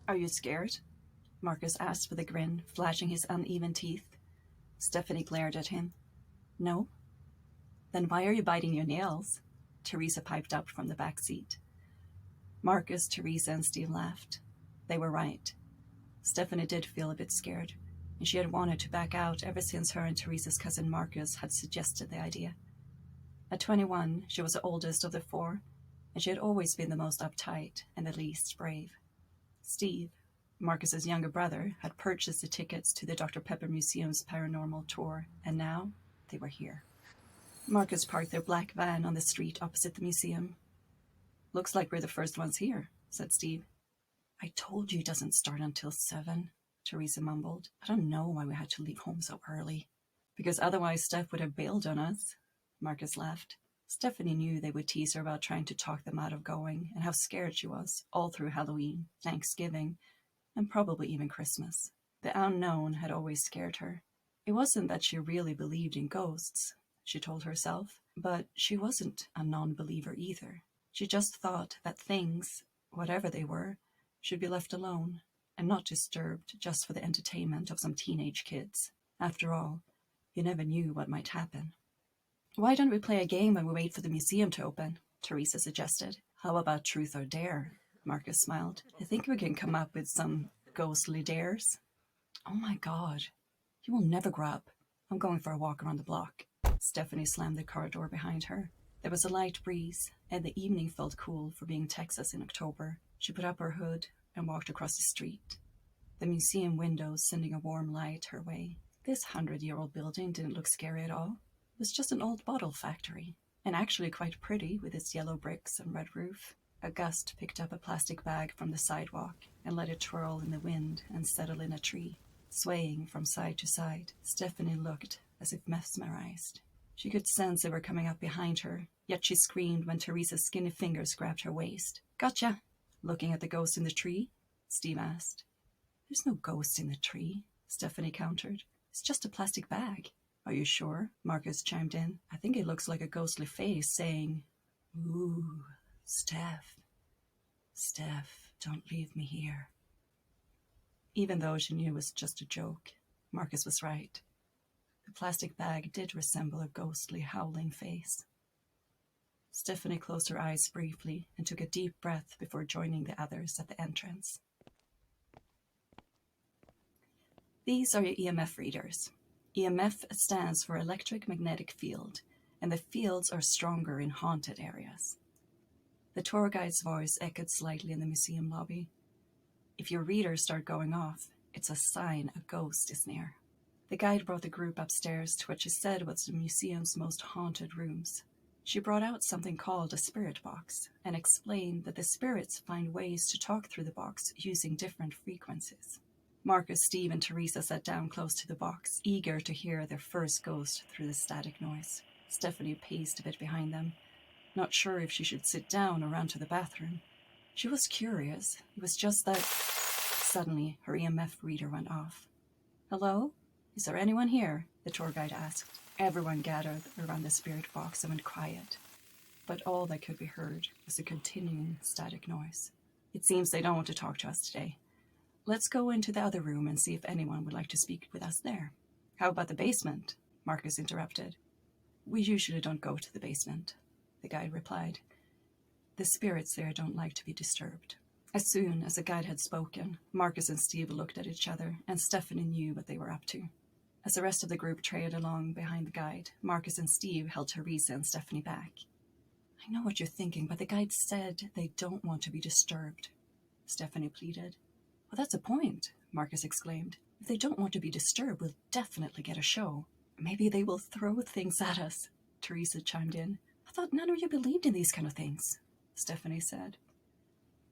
Are you scared? Marcus asked with a grin, flashing his uneven teeth. Stephanie glared at him. No? Then why are you biting your nails? Teresa piped up from the back seat. Marcus, Teresa, and Steve laughed. They were right. Stephanie did feel a bit scared, and she had wanted to back out ever since her and Teresa's cousin Marcus had suggested the idea. At 21, she was the oldest of the four, and she had always been the most uptight and the least brave. Steve, Marcus's younger brother, had purchased the tickets to the Dr. Pepper Museum's paranormal tour, and now they were here. Marcus parked their black van on the street opposite the museum. Looks like we're the first ones here, said Steve. I told you it doesn't start until 7, Teresa mumbled. I don't know why we had to leave home so early. Because otherwise Steph would have bailed on us, Marcus laughed. Stephanie knew they would tease her about trying to talk them out of going and how scared she was all through Halloween, Thanksgiving, and probably even Christmas. The unknown had always scared her. It wasn't that she really believed in ghosts, she told herself, but she wasn't a non-believer either. She just thought that things, whatever they were, should be left alone and not disturbed just for the entertainment of some teenage kids. After all, you never knew what might happen. Why don't we play a game when we wait for the museum to open? Teresa suggested. How about truth or dare? Marcus smiled. I think we can come up with some ghostly dares. Oh my God, you will never grow up. I'm going for a walk around the block. Stephanie slammed the car door behind her. There was a light breeze, and the evening felt cool for being Texas in October. She put up her hood and walked across the street, the museum windows sending a warm light her way. This 100-year-old building didn't look scary at all. It was just an old bottle factory, and actually quite pretty with its yellow bricks and red roof. A gust picked up a plastic bag from the sidewalk and let it twirl in the wind and settle in a tree. Swaying from side to side, Stephanie looked as if mesmerized. She could sense they were coming up behind her, yet she screamed when Teresa's skinny fingers grabbed her waist. Gotcha! Looking at the ghost in the tree? Steve asked. There's no ghost in the tree, Stephanie countered. It's just a plastic bag. Are you sure? Marcus chimed in. I think it looks like a ghostly face saying, Ooh, Steph, don't leave me here. Even though she knew it was just a joke, Marcus was right. The plastic bag did resemble a ghostly, howling face. Stephanie closed her eyes briefly and took a deep breath before joining the others at the entrance. These are your EMF readers. EMF stands for electric magnetic field, and the fields are stronger in haunted areas. The tour guide's voice echoed slightly in the museum lobby. If your readers start going off, it's a sign a ghost is near. The guide brought the group upstairs to what she said was the museum's most haunted rooms. She brought out something called a spirit box and explained that the spirits find ways to talk through the box using different frequencies. Marcus, Steve, and Teresa sat down close to the box, eager to hear their first ghost through the static noise. Stephanie paced a bit behind them, not sure if she should sit down or run to the bathroom. She was curious. It was just that suddenly her EMF reader went off. Hello? Is there anyone here? The tour guide asked. Everyone gathered around the spirit box and went quiet, but all that could be heard was a continuing static noise. It seems they don't want to talk to us today. Let's go into the other room and see if anyone would like to speak with us there. How about the basement? Marcus interrupted. We usually don't go to the basement, the guide replied. The spirits there don't like to be disturbed. As soon as the guide had spoken, Marcus and Steve looked at each other, and Stephanie knew what they were up to. As the rest of the group trailed along behind the guide, Marcus and Steve held Teresa and Stephanie back. I know what you're thinking, but the guide said they don't want to be disturbed, Stephanie pleaded. Well, that's a point, Marcus exclaimed. If they don't want to be disturbed, we'll definitely get a show. Maybe they will throw things at us, Teresa chimed in. I thought none of you believed in these kind of things, Stephanie said.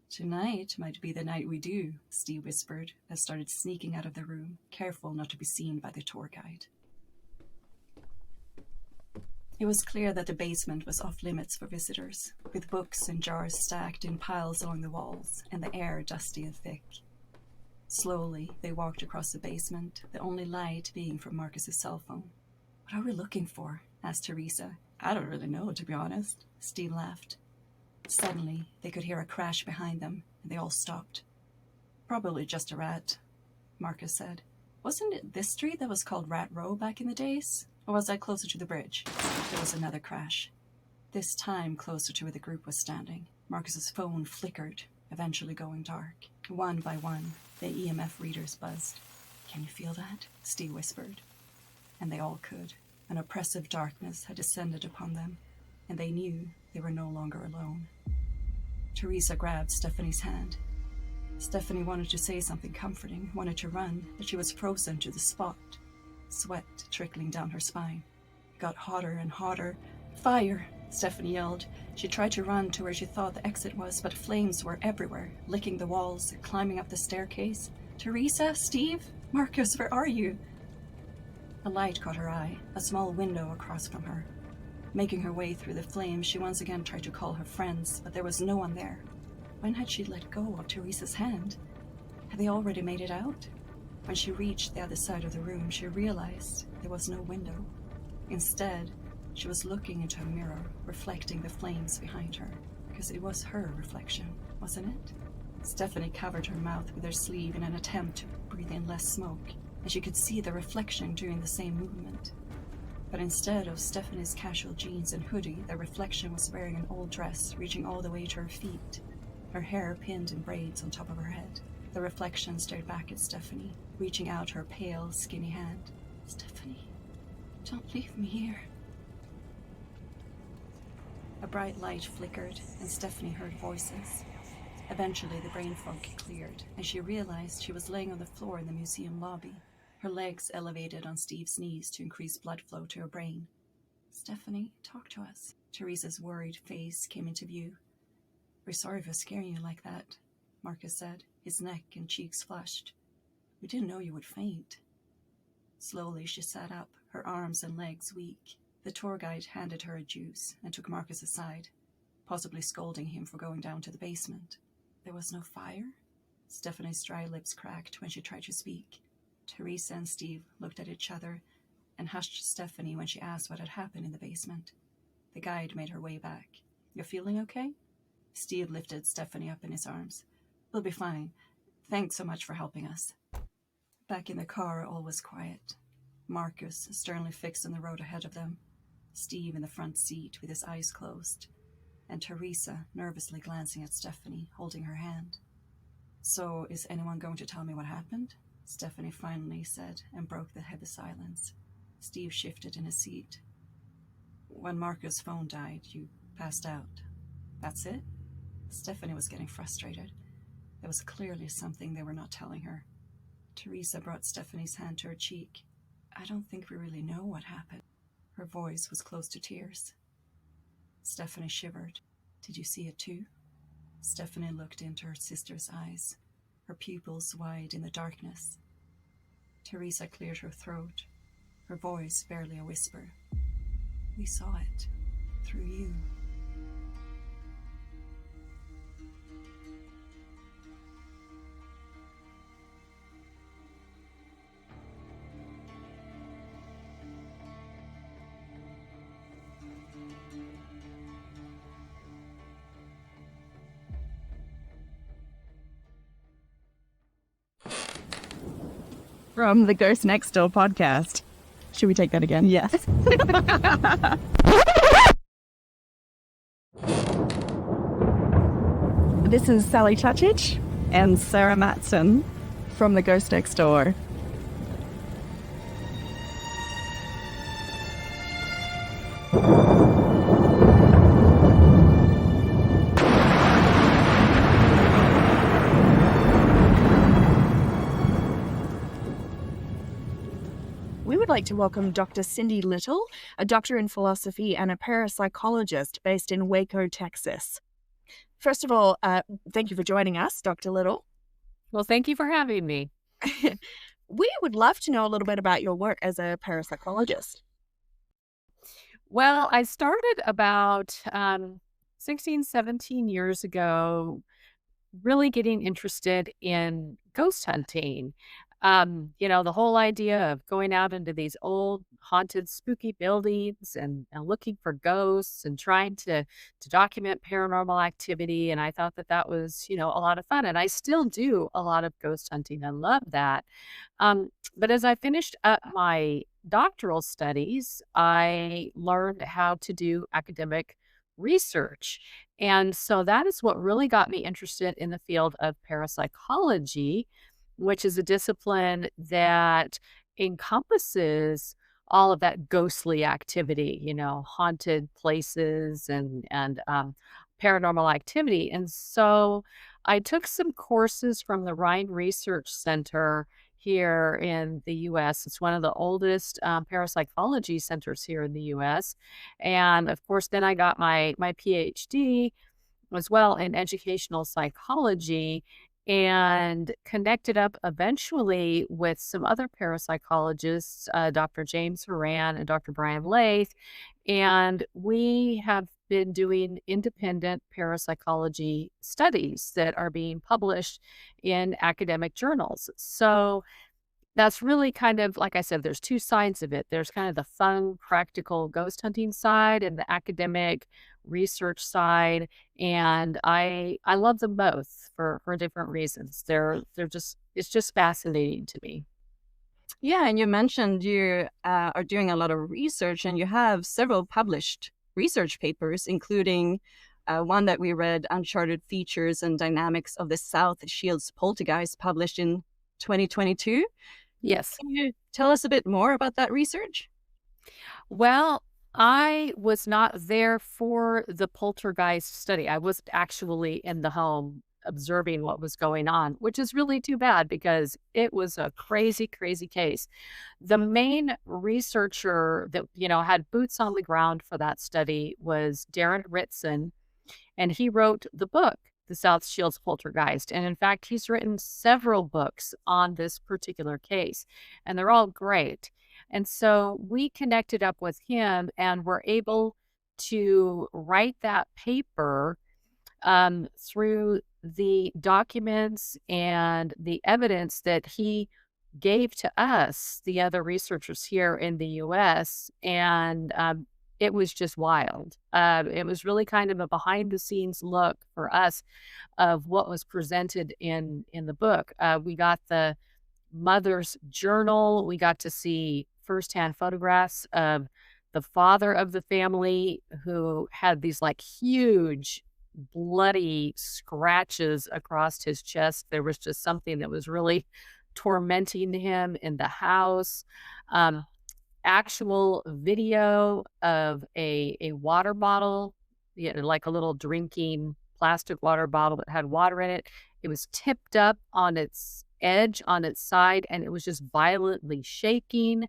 Tonight might be the night we do, Steve whispered, and started sneaking out of the room, careful not to be seen by the tour guide. It was clear that the basement was off limits for visitors, with books and jars stacked in piles along the walls, and the air dusty and thick. Slowly, they walked across the basement, the only light being from Marcus's cell phone. What are we looking for? Asked Teresa. I don't really know, to be honest. Steve laughed. Suddenly, they could hear a crash behind them, and they all stopped. Probably just a rat, Marcus said. Wasn't it this street that was called Rat Row back in the days? Or was I closer to the bridge? There was another crash. This time closer to where the group was standing. Marcus's phone flickered, eventually going dark. One by one, the EMF readers buzzed. Can you feel that? Steve whispered. And they all could. An oppressive darkness had descended upon them, and they knew they were no longer alone. Teresa grabbed Stephanie's hand. Stephanie wanted to say something comforting, wanted to run, but she was frozen to the spot, sweat trickling down her spine. It got hotter and hotter. Fire! Stephanie yelled. She tried to run to where she thought the exit was, but flames were everywhere, licking the walls, climbing up the staircase. Teresa? Steve? Marcus, where are you? A light caught her eye, a small window across from her. Making her way through the flames, she once again tried to call her friends, but there was no one there. When had she let go of Teresa's hand? Had they already made it out? When she reached the other side of the room, she realized there was no window. Instead, she was looking into a mirror, reflecting the flames behind her, because it was her reflection, wasn't it? Stephanie covered her mouth with her sleeve in an attempt to breathe in less smoke, and she could see the reflection doing the same movement. But instead of Stephanie's casual jeans and hoodie, the reflection was wearing an old dress reaching all the way to her feet, her hair pinned in braids on top of her head. The reflection stared back at Stephanie, reaching out her pale, skinny hand. Stephanie, don't leave me here. A bright light flickered, and Stephanie heard voices. Eventually, the brain fog cleared, and she realized she was laying on the floor in the museum lobby, her legs elevated on Steve's knees to increase blood flow to her brain. Stephanie, talk to us. Teresa's worried face came into view. We're sorry for scaring you like that, Marcus said, his neck and cheeks flushed. We didn't know you would faint. Slowly, she sat up, her arms and legs weak. The tour guide handed her a juice and took Marcus aside, possibly scolding him for going down to the basement. There was no fire? Stephanie's dry lips cracked when she tried to speak. Teresa and Steve looked at each other and hushed Stephanie when she asked what had happened in the basement. The guide made her way back. You're feeling okay? Steve lifted Stephanie up in his arms. We'll be fine. Thanks so much for helping us. Back in the car, all was quiet. Marcus sternly fixed on the road ahead of them, Steve in the front seat with his eyes closed, and Teresa nervously glancing at Stephanie, holding her hand. So, is anyone going to tell me what happened? Stephanie finally said, and broke the heavy silence. Steve shifted in his seat. When Marcus' phone died, you passed out. That's it? Stephanie was getting frustrated. There was clearly something they were not telling her. Teresa brought Stephanie's hand to her cheek. I don't think we really know what happened. Her voice was close to tears. Stephanie shivered. Did you see it too? Stephanie looked into her sister's eyes, her pupils wide in the darkness. Teresa cleared her throat, her voice barely a whisper. We saw it. Through you. From the Ghost Next Door podcast. Should we take that again? Yes. This is Sally Chachich and Sarah Matson from the Ghost Next Door. We would like to welcome Dr. Cindy Little, a doctor in philosophy and a parapsychologist based in Waco, Texas. First of all, thank you for joining us, Dr. Little. Well, thank you for having me. We would love to know a little bit about your work as a parapsychologist. Well, I started about 16, 17 years ago, really getting interested in ghost hunting. The whole idea of going out into these old haunted, spooky buildings and looking for ghosts and trying to document paranormal activity. And I thought that that was, a lot of fun. And I still do a lot of ghost hunting. I love that. But as I finished up my doctoral studies, I learned how to do academic research. And so that is what really got me interested in the field of parapsychology, which is a discipline that encompasses all of that ghostly activity, haunted places and paranormal activity. And so I took some courses from the Rhine Research Center here in the US. It's one of the oldest parapsychology centers here in the US. And of course, then I got my PhD as well in educational psychology and connected up eventually with some other parapsychologists, Dr. James Horan and Dr. Brian Lath. And we have been doing independent parapsychology studies that are being published in academic journals. So that's really kind of like I said, there's 2 sides of it. There's kind of the fun, practical ghost hunting side and the academic research side, and I love them both for different reasons. They're just it's just fascinating to me. Yeah, and you mentioned you are doing a lot of research, and you have several published research papers, including one that we read, Uncharted Features and Dynamics of the South Shields Poltergeist, published in 2022. Yes. Can you tell us a bit more about that research? Well, I was not there for the poltergeist study. I was actually in the home observing what was going on, which is really too bad because it was a crazy, crazy case. The main researcher that, had boots on the ground for that study was Darren Ritson, and he wrote the book, The South Shields Poltergeist. And in fact, he's written several books on this particular case, and they're all great. And so we connected up with him and were able to write that paper through the documents and the evidence that he gave to us, the other researchers here in the US. And it was just wild. It was really kind of a behind the scenes look for us of what was presented in the book. We got the mother's journal. We got to see firsthand photographs of the father of the family who had these like huge bloody scratches across his chest. There was just something that was really tormenting him in the house. Um, Actual video of a water bottle, like a little drinking plastic water bottle that had water in it. It was tipped up on its edge, on its side, and it was just violently shaking.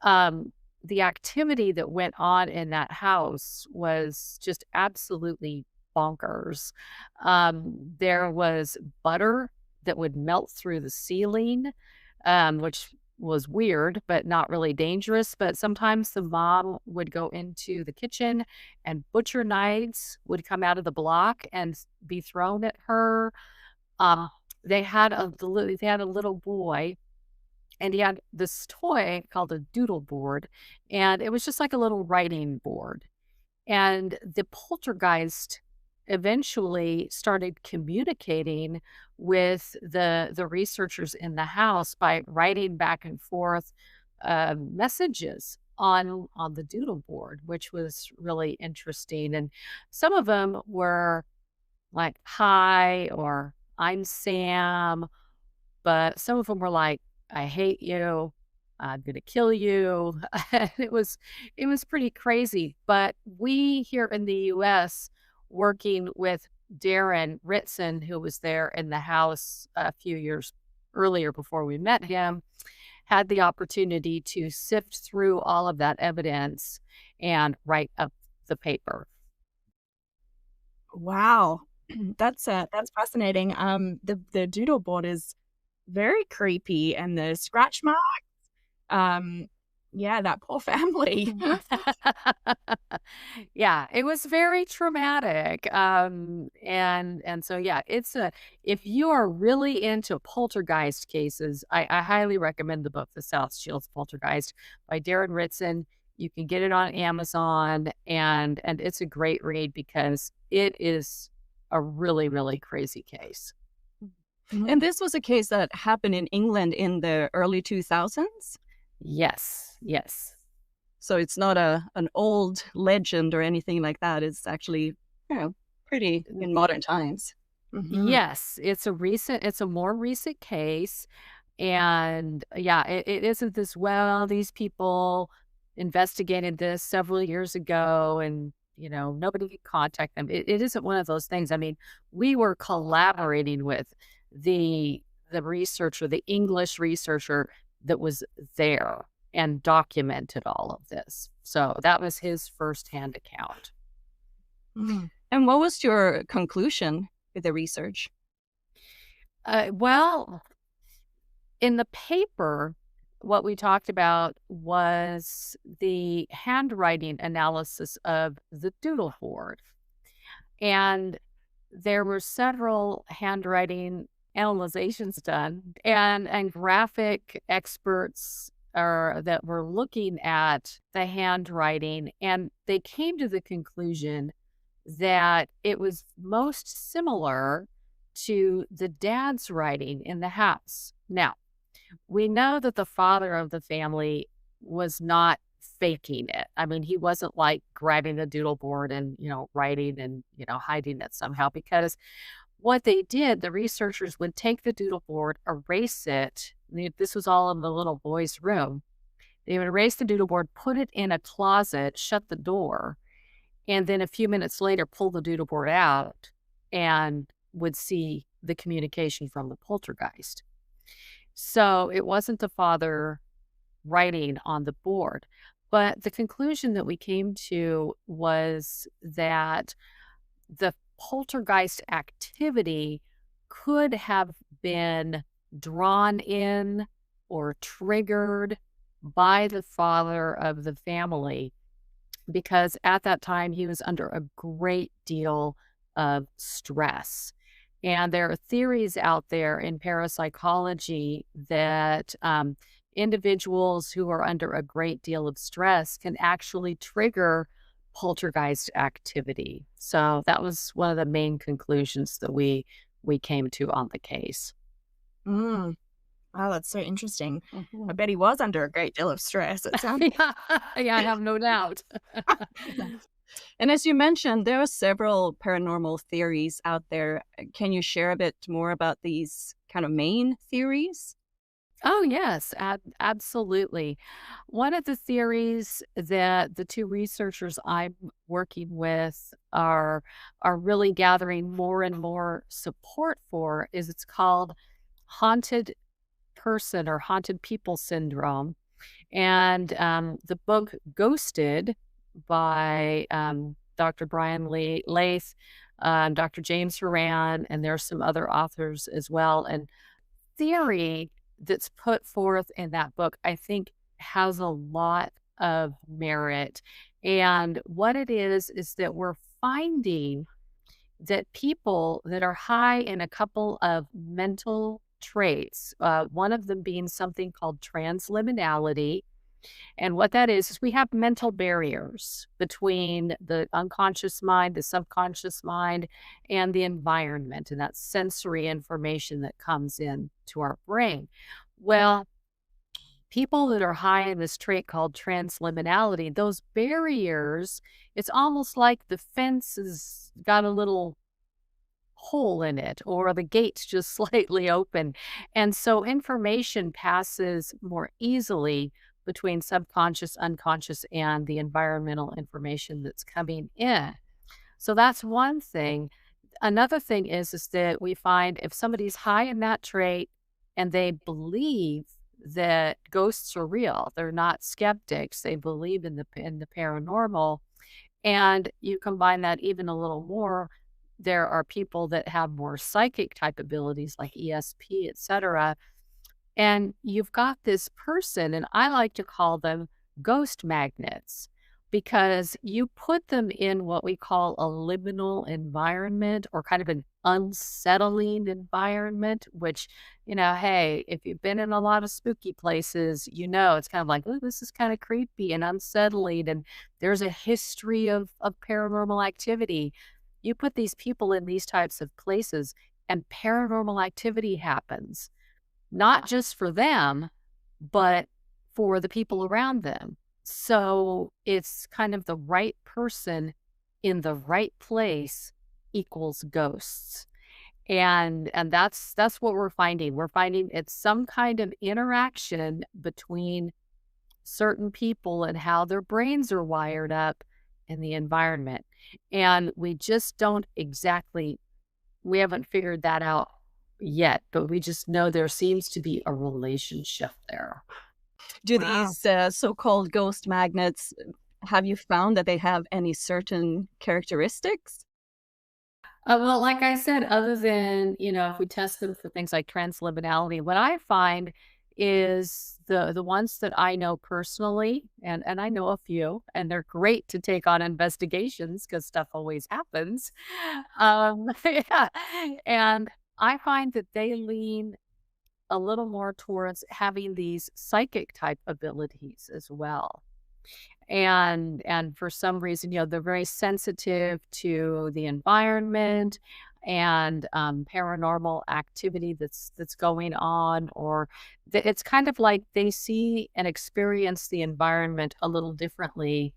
The activity that went on in that house was just absolutely bonkers. There was butter that would melt through the ceiling, which was weird, but not really dangerous. But sometimes the mom would go into the kitchen and butcher knives would come out of the block and be thrown at her. Um, they had a little boy, and he had this toy called a doodle board, and it was just like a little writing board. And the poltergeist eventually started communicating with the researchers in the house by writing back and forth messages on the doodle board, which was really interesting. And some of them were like, "Hi," or "I'm Sam," but some of them were like, "I hate you. I'm gonna kill you." And it was pretty crazy. But we here in the US, working with Darren Ritson, who was there in the house a few years earlier before we met him, had the opportunity to sift through all of that evidence and write up the paper. Wow. That's fascinating. The doodle board is very creepy, and the scratch mark. Um, Yeah, that poor family. Yeah, it was very traumatic. And so yeah, if you are really into poltergeist cases, I highly recommend the book The South Shields Poltergeist by Darren Ritson. You can get it on Amazon, and it's a great read because it is a really, really crazy case. And this was a case that happened in England in the early 2000s. Yes, yes. So it's not an old legend or anything like that. It's actually, pretty in modern times. Yes, it's a more recent case. And yeah, it isn't this, well, these people investigated this several years ago and, nobody could contact them. It isn't one of those things. I mean, we were collaborating with the researcher, the English researcher that was there and documented all of this. So that was his firsthand account. And what was your conclusion with the research? Well, in the paper, what we talked about was the handwriting analysis of the doodle board. And there were several handwriting analyzations done, and graphic experts that were looking at the handwriting, and they came to the conclusion that it was most similar to the dad's writing in the house. Now, we know that the father of the family was not faking it. I mean, he wasn't like grabbing a doodle board and, writing and, hiding it somehow, because what they did, the researchers would take the doodle board, erase it. This was all in the little boy's room. They would erase the doodle board, put it in a closet, shut the door, and then a few minutes later, pull the doodle board out and would see the communication from the poltergeist. So it wasn't the father writing on the board. But the conclusion that we came to was that the poltergeist activity could have been drawn in or triggered by the father of the family, because at that time he was under a great deal of stress. And there are theories out there in parapsychology that individuals who are under a great deal of stress can actually trigger poltergeist activity. So that was one of the main conclusions that we came to on the case. Mm. Wow, that's so interesting. I bet he was under a great deal of stress. It sounds. Yeah, yeah, I have no doubt. And as you mentioned, there are several paranormal theories out there. Can you share a bit more about these kind of main theories? Oh, yes, absolutely. One of the theories that the two researchers I'm working with are really gathering more and more support for is it's called haunted person or haunted people syndrome. And the book Ghosted by Dr. Brian Laith, Dr. James Horan, and there's some other authors as well. And theory that's put forth in that book, I think, has a lot of merit. And what it is that we're finding that people that are high in a couple of mental traits, one of them being something called transliminality. And what that is we have mental barriers between the unconscious mind, the subconscious mind, and the environment, and that sensory information that comes in to our brain. Well, people that are high in this trait called transliminality, those barriers, it's almost like the fence has got a little hole in it or the gate's just slightly open. And so information passes more easily between subconscious, unconscious, and the environmental information that's coming in. So that's one thing. Another thing is that we find if somebody's high in that trait and they believe that ghosts are real, they're not skeptics, they believe in the paranormal, and you combine that even a little more, there are people that have more psychic type abilities like ESP, etc. And you've got this person, and I like to call them ghost magnets because you put them in what we call a liminal environment or kind of an unsettling environment, which, hey, if you've been in a lot of spooky places, it's kind of like, oh, this is kind of creepy and unsettling. And there's a history of paranormal activity. You put these people in these types of places and paranormal activity happens, not just for them, but for the people around them. So it's kind of the right person in the right place equals ghosts. And that's what we're finding. We're finding it's some kind of interaction between certain people and how their brains are wired up in the environment. And we just don't exactly we haven't figured that out yet, but we just know there seems to be a relationship there. Do Wow. these so-called ghost magnets, have you found that they have any certain characteristics? Well, like I said, other than, if we test them for things like transliminality, what I find is the ones that I know personally, and I know a few, and they're great to take on investigations because stuff always happens. Yeah, and I find that they lean a little more towards having these psychic type abilities as well. And for some reason, they're very sensitive to the environment and paranormal activity that's going on, or it's kind of like they see and experience the environment a little differently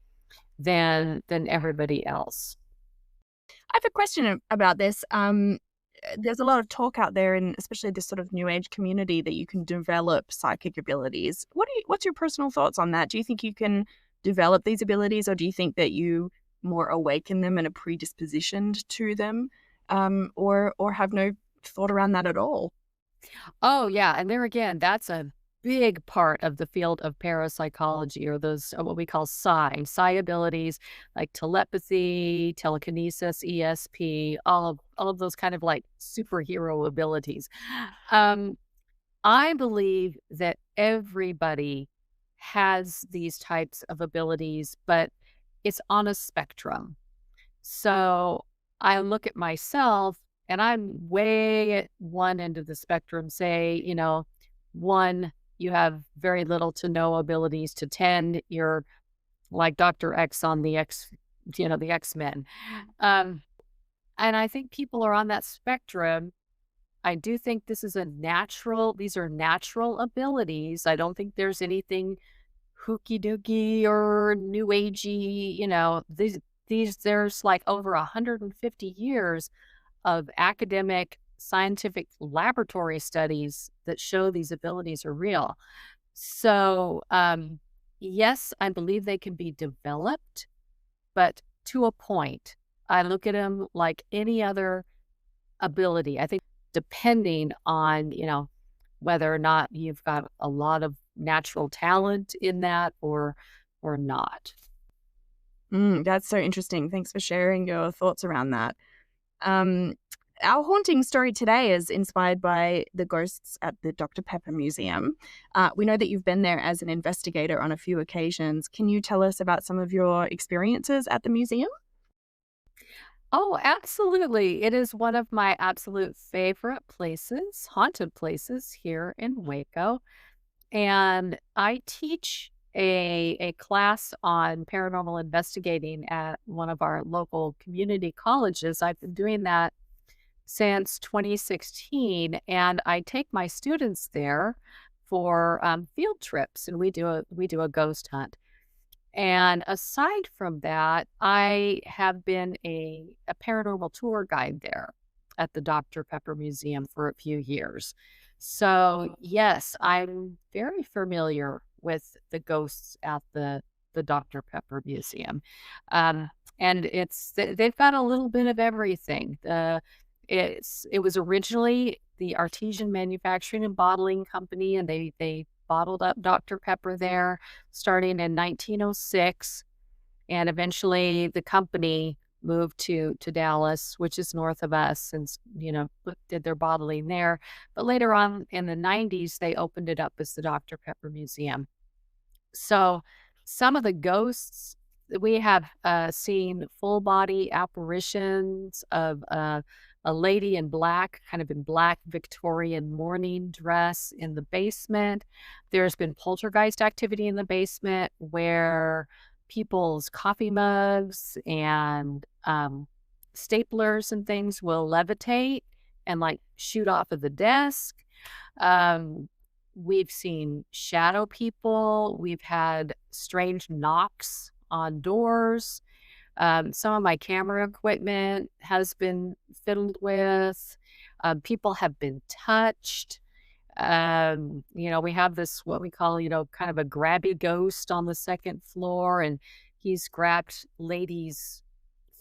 than everybody else. I have a question about this. There's a lot of talk out there, and especially this sort of new age community, that you can develop psychic abilities. What's your personal thoughts on that? Do you think you can develop these abilities, or do you think that you more awaken them and are predispositioned to them, or have no thought around that at all? Oh, yeah, and there again, that's a big part of the field of parapsychology, or those what we call psi abilities like telepathy, telekinesis, ESP, all of those kind of like superhero abilities. Um, I believe that everybody has these types of abilities, but it's on a spectrum. So I look at myself and I'm way at one end of the spectrum. Say, one, you have very little to no abilities, to 10, you're like Dr. X on the X-Men. Um, and I think people are on that spectrum. I do think these are natural abilities. I don't think there's anything hooky dooky or new agey, there's like over 150 years of academic scientific laboratory studies that show these abilities are real. So, yes, I believe they can be developed, but to a point. I look at them like any other ability. I think depending on, whether or not you've got a lot of natural talent in that or not. That's so interesting. Thanks for sharing your thoughts around that. Um, our haunting story today is inspired by the ghosts at the Dr. Pepper Museum. We know that you've been there as an investigator on a few occasions. Can you tell us about some of your experiences at the museum? Oh, absolutely. It is one of my absolute favorite places, haunted places here in Waco. And I teach a class on paranormal investigating at one of our local community colleges. I've been doing that since 2016, and I take my students there for field trips, and we do a ghost hunt. And aside from that, I have been a paranormal tour guide there at the Dr. Pepper Museum for a few years. So, yes, I'm very familiar with the ghosts at the Dr. Pepper Museum. Um, and they've got a little bit of everything. It was originally the Artesian Manufacturing and Bottling Company, and they bottled up Dr. Pepper there starting in 1906, and eventually the company moved to Dallas, which is north of us, and did their bottling there. But later on in the 90s, they opened it up as the Dr. Pepper Museum. So Some of the ghosts we have seen full body apparitions of a lady in black, kind of in black Victorian mourning dress in the basement. There's been poltergeist activity in the basement where people's coffee mugs and staplers and things will levitate and like shoot off of the desk. Um, we've seen shadow people. We've had strange knocks on doors. Some of my camera equipment has been fiddled with. People have been touched. We have this what we call, kind of a grabby ghost on the second floor, and he's grabbed ladies'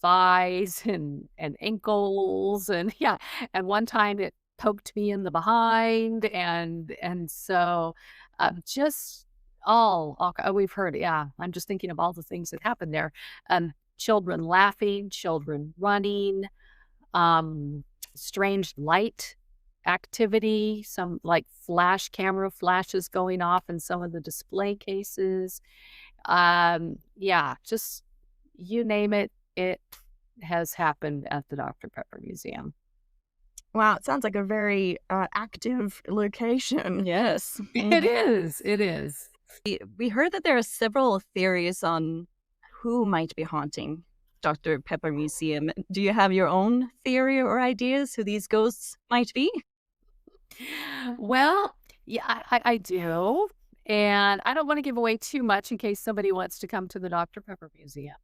thighs and ankles, and yeah, and one time it poked me in the behind, and so just we've heard, yeah. I'm just thinking of all the things that happened there. Children laughing, children running, um, strange light activity, some like flash camera flashes going off in some of the display cases. Yeah, just you name it, it has happened at the Dr. Pepper Museum. Wow, it sounds like a very active location. Yes. It is. It is. We heard that there are several theories on who might be haunting Dr. Pepper Museum. Do you have your own theory or ideas who these ghosts might be? Well, yeah, I do. And I don't want to give away too much in case somebody wants to come to the Dr. Pepper Museum.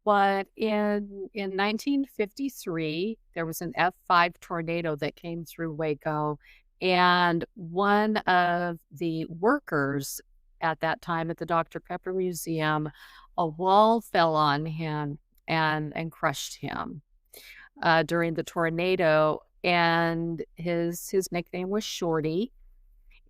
But in 1953, there was an F5 tornado that came through Waco, and one of the workers at that time at the Dr. Pepper Museum, a wall fell on him and crushed him during the tornado, and his nickname was Shorty.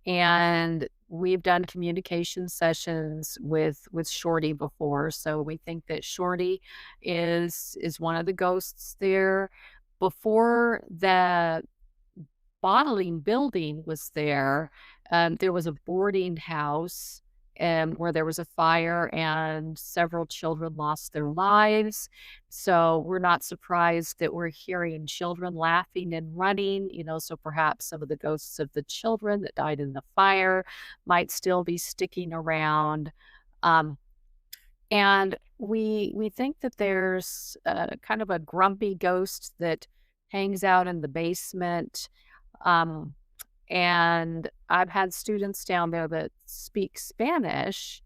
And we've done communication sessions with Shorty before, so we think that Shorty is one of the ghosts there. Before the bottling building was there was a boarding house where there was a fire and several children lost their lives. So we're not surprised that we're hearing children laughing and running, so perhaps some of the ghosts of the children that died in the fire might still be sticking around. Um, and we think that there's kind of a grumpy ghost that hangs out in the basement. Um, and I've had students down there that speak Spanish,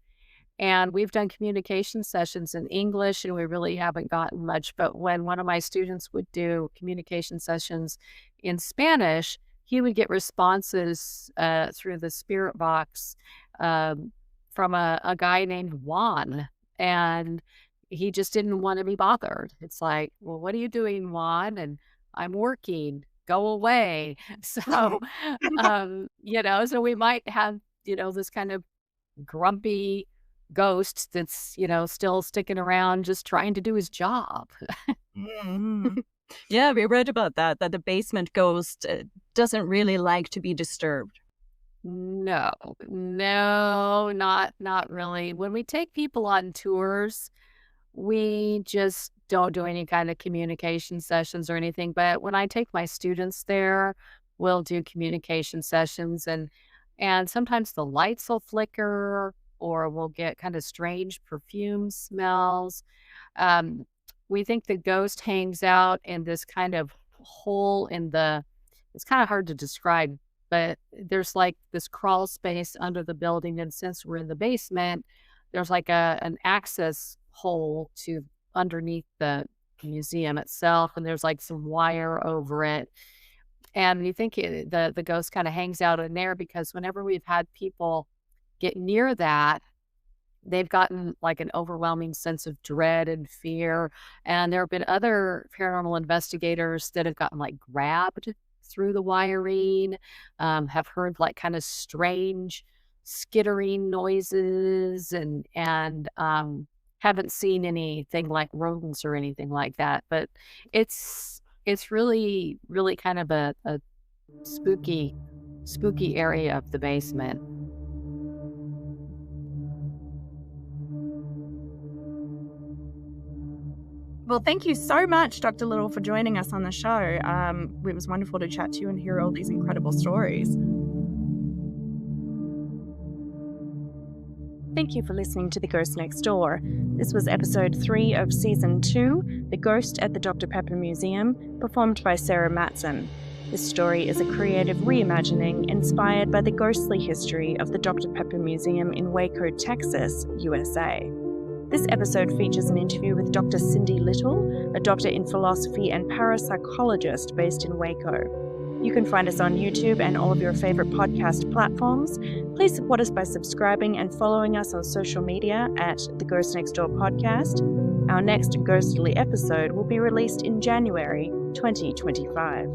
and we've done communication sessions in English, and we really haven't gotten much. But when one of my students would do communication sessions in Spanish, he would get responses through the spirit box um, from a guy named Juan. And he just didn't want to be bothered. It's like, well, what are you doing, Juan? And I'm working. Go away. So, so we might have, this kind of grumpy ghost that's, still sticking around, just trying to do his job. Mhm. Yeah, we read about that the basement ghost doesn't really like to be disturbed. No, no, not really. When we take people on tours, we just don't do any kind of communication sessions or anything. But when I take my students there, we'll do communication sessions, and sometimes the lights will flicker or we'll get kind of strange perfume smells. Um, we think the ghost hangs out in this kind of hole in the, it's kind of hard to describe, but there's like this crawl space under the building. And since we're in the basement, there's like an access hole to underneath the museum itself. And there's like some wire over it. And you think the ghost kind of hangs out in there because whenever we've had people get near that, they've gotten like an overwhelming sense of dread and fear. And there have been other paranormal investigators that have gotten like grabbed through the wiring, have heard like kind of strange skittering noises and haven't seen anything like rodents or anything like that. But it's really, really kind of a spooky, spooky area of the basement. Well, thank you so much, Dr. Little, for joining us on the show. It was wonderful to chat to you and hear all these incredible stories. Thank you for listening to The Ghost Next Door. This was episode 3 of season 2, The Ghost at the Dr. Pepper Museum, performed by Sarah Matson. This story is a creative reimagining inspired by the ghostly history of the Dr. Pepper Museum in Waco, Texas, USA. This episode features an interview with Dr. Cindy Little, a doctor in philosophy and parapsychologist based in Waco. You can find us on YouTube and all of your favorite podcast platforms. Please support us by subscribing and following us on social media at The Ghost Next Door Podcast. Our next ghostly episode will be released in January 2025.